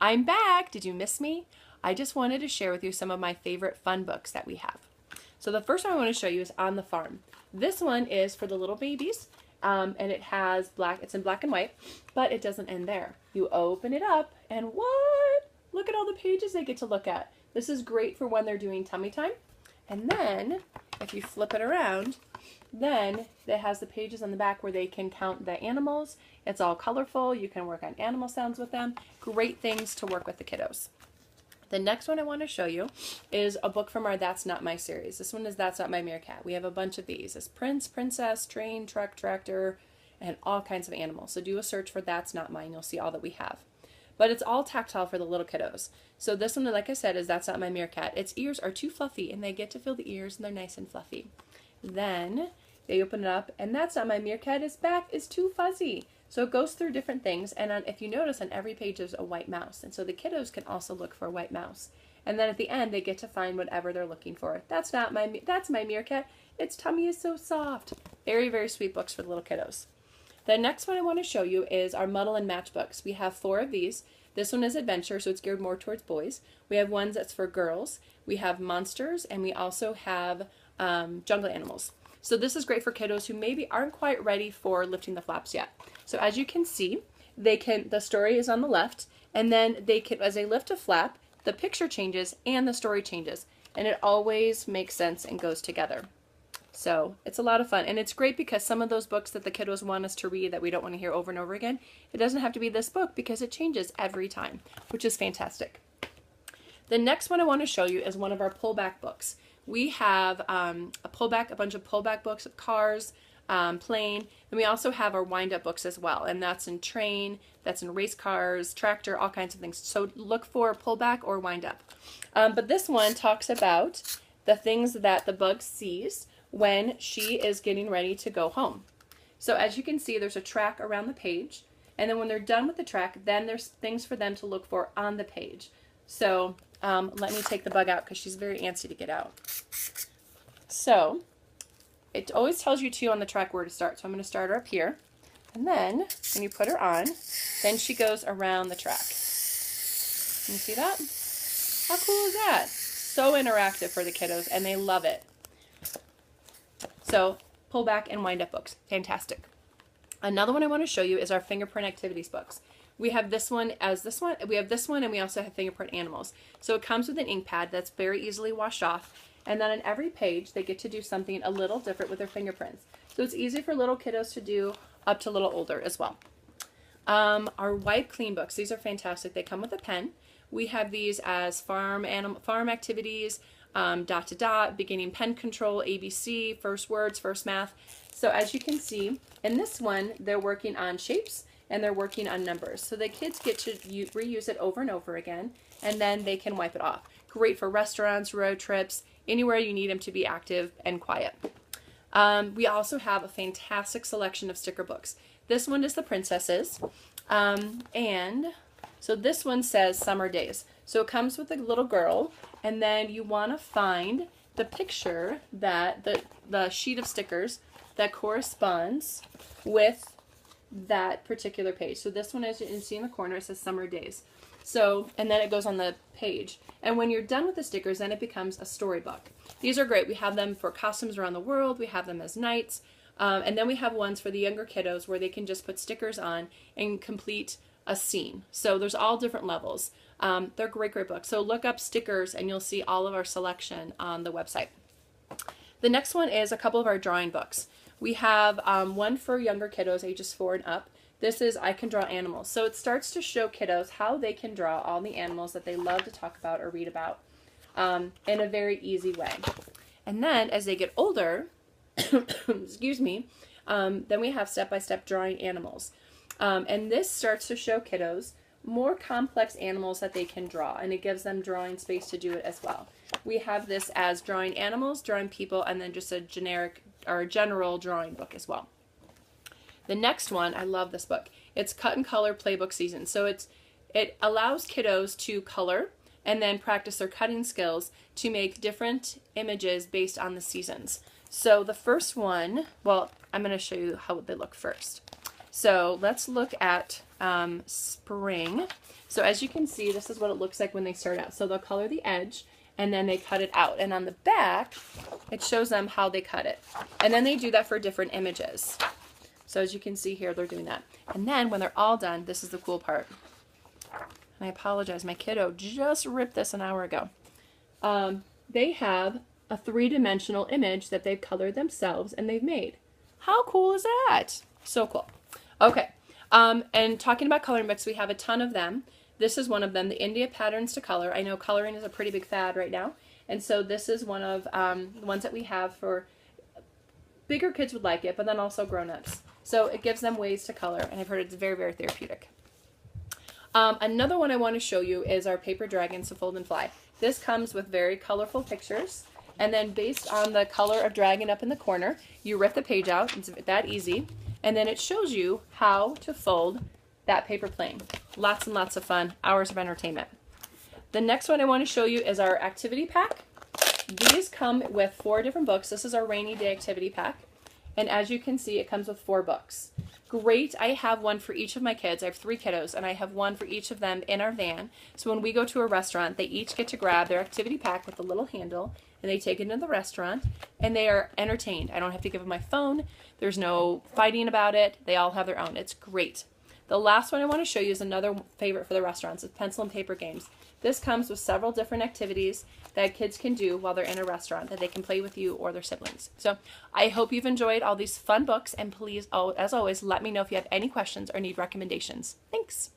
I'm back. Did you miss me? I just wanted to share with you some of my favorite fun books that we have. So the first one I want to show you is On the Farm. This one is for the little babies, and it's in black and white, but it doesn't end there. You open it up, and what? Look at all the pages they get to look at. This is great for when they're doing tummy time. And then, if you flip it around, then it has the pages on the back where they can count the animals. It's all colorful. You can work on animal sounds with them. Great things to work with the kiddos. The next one I want to show you is a book from our That's Not My series. This one is That's Not My Meerkat. We have a bunch of these. It's prince, princess, train, truck, tractor, and all kinds of animals. So do a search for That's Not Mine. You'll see all that we have. But it's all tactile for the little kiddos. So this one, like I said, is That's Not My Meerkat. Its ears are too fluffy, and they get to feel the ears, and they're nice and fluffy. Then they open it up, and That's Not My Meerkat. Its back is too fuzzy. So it goes through different things, and if you notice, on every page there's a white mouse, and so the kiddos can also look for a white mouse. And then at the end, they get to find whatever they're looking for. That's my meerkat. Its tummy is so soft. Very, very sweet books for the little kiddos. The next one I want to show you is our Muddle and Match books. We have 4 of these. This one is adventure, so it's geared more towards boys. We have ones that's for girls. We have monsters, and we also have jungle animals. So this is great for kiddos who maybe aren't quite ready for lifting the flaps yet. So as you can see, the story is on the left, and then as they lift a flap, the picture changes and the story changes, and it always makes sense and goes together. So it's a lot of fun, and it's great because some of those books that the kiddos want us to read that we don't want to hear over and over again, it doesn't have to be this book because it changes every time, which is fantastic. The next one I want to show you is one of our pullback books. We have a bunch of pullback books of cars, plane, and we also have our wind-up books as well, and that's in train, that's in race cars, tractor, all kinds of things. So look for pullback or wind-up. But this one talks about the things that the bug sees when she is getting ready to go home. So as you can see, there's a track around the page, and then when they're done with the track, then there's things for them to look for on the page. So let me take the bug out because she's very antsy to get out. So it always tells you too on the track where to start. So I'm going to start her up here, and then when you put her on, then she goes around the track. Can you see that? How cool is that? So interactive for the kiddos, and they love it. So pullback and wind up books, fantastic. Another one I want to show you is our fingerprint activities books. We have this one we have this one, and we also have fingerprint animals. So it comes with an ink pad that's very easily washed off, and then on every page they get to do something a little different with their fingerprints. So it's easy for little kiddos to do up to a little older as well. Our wipe clean books, these are fantastic. They come with a pen. We have these as farm activities, dot to dot, beginning pen control, ABC, first words, first math. So as you can see, in this one, they're working on shapes and they're working on numbers. So the kids get to reuse it over and over again, and then they can wipe it off. Great for restaurants, road trips, anywhere you need them to be active and quiet. We also have a fantastic selection of sticker books. This one is the princesses, and so this one says Summer Days. So it comes with a little girl, and then you want to find the picture that the sheet of stickers that corresponds with that particular page. So this one, as you can see in the corner, it says Summer Days. So, and then it goes on the page. And when you're done with the stickers, then it becomes a storybook. These are great. We have them for costumes around the world. We have them as knights. And then we have ones for the younger kiddos where they can just put stickers on and complete a scene. So there's all different levels. They're great, great books. So look up stickers and you'll see all of our selection on the website. The next one is a couple of our drawing books. We have one for younger kiddos, ages 4 and up. This is I Can Draw Animals. So it starts to show kiddos how they can draw all the animals that they love to talk about or read about in a very easy way. And then as they get older, excuse me, then we have step-by-step drawing animals. And this starts to show kiddos more complex animals that they can draw, and it gives them drawing space to do it as well. We have this as drawing animals, drawing people, and then just a generic or general drawing book as well. The next one, I love this book. It's Cut and Color Playbook Season. So it allows kiddos to color and then practice their cutting skills to make different images based on the seasons. So the first one, well, I'm going to show you how they look first. So let's look at spring. So as you can see, this is what it looks like when they start out. So they'll color the edge and then they cut it out. And on the back, it shows them how they cut it. And then they do that for different images. So as you can see here, they're doing that. And then when they're all done, this is the cool part. And I apologize, my kiddo just ripped this an hour ago. They have a 3-dimensional image that they've colored themselves and they've made. How cool is that? So cool. Okay, and talking about coloring books, we have a ton of them. This is one of them, the India Patterns to Color. I know coloring is a pretty big fad right now, and so this is one of the ones that we have for bigger kids would like it, but then also grown-ups. So it gives them ways to color, and I've heard it's very, very therapeutic. Another one I want to show you is our Paper Dragons to Fold and Fly. This comes with very colorful pictures, and then based on the color of dragon up in the corner, you rip the page out. It's that easy. And then it shows you how to fold that paper plane. Lots and lots of fun, hours of entertainment. The next one I want to show you is our activity pack. These come with 4 different books. This is our rainy day activity pack. And as you can see, it comes with 4 books. Great, I have one for each of my kids. I have 3 kiddos, and I have one for each of them in our van. So when we go to a restaurant, they each get to grab their activity pack with a little handle, and they take it into the restaurant, and they are entertained. I don't have to give them my phone. There's no fighting about it. They all have their own. It's great. The last one I want to show you is another favorite for the restaurants. It's pencil and paper games. This comes with several different activities that kids can do while they're in a restaurant that they can play with you or their siblings. So I hope you've enjoyed all these fun books, and please, as always, let me know if you have any questions or need recommendations. Thanks.